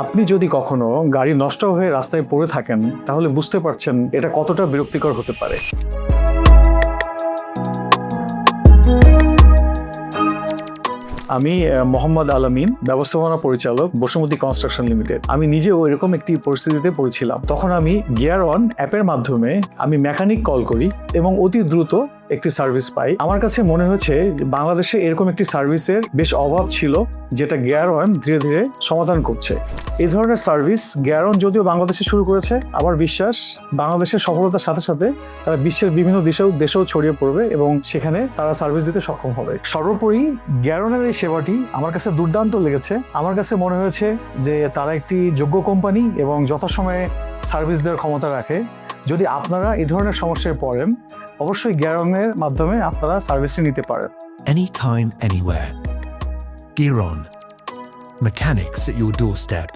আপনি যদি কখনো গাড়ি নষ্ট হয়ে রাস্তায় পড়ে থাকেন তাহলে বুঝতে পারছেন এটা কতটা বিরক্তিকর হতে পারে। আমি মোহাম্মদ আলামিন, ব্যবস্থাপনা পরিচালক, বসুমতী কনস্ট্রাকশন লিমিটেড। আমি নিজেও এরকম একটি পরিস্থিতিতে পড়েছিলাম। তখন আমি গিয়ার অন অ্যাপের মাধ্যমে আমি মেকানিক কল করি এবং অতি দ্রুত একটি সার্ভিস পাই। আমার কাছে মনে হয়েছে বাংলাদেশে এরকম একটি সার্ভিসের বেশ অভাব ছিল, যেটা গিয়ার অন ধীরে ধীরে সমাধান করছে। এই ধরনের সার্ভিস গিয়ার অন যদিও বাংলাদেশে শুরু করেছে, আমার বিশ্বাস বাংলাদেশের সফলতার সাথে সাথে তারা বিশ্বের বিভিন্ন দেশেও ছড়িয়ে পড়বে এবং সেখানে তারা সার্ভিস দিতে সক্ষম হবে। সর্বোপরি গিয়ার অনের এই সেবাটি আমার কাছে দুর্দান্ত লেগেছে। আমার কাছে মনে হয়েছে যে তারা একটি যোগ্য কোম্পানি এবং যথাসময়ে সার্ভিস দেওয়ার ক্ষমতা রাখে। যদি আপনারা এই ধরনের সমস্যায় পড়েন, অবশ্যই গিয়ার অনের মাধ্যমে আপনারা সার্ভিসটি নিতে পারেন। Anytime, anywhere. Gear On. Mechanics at your doorstep.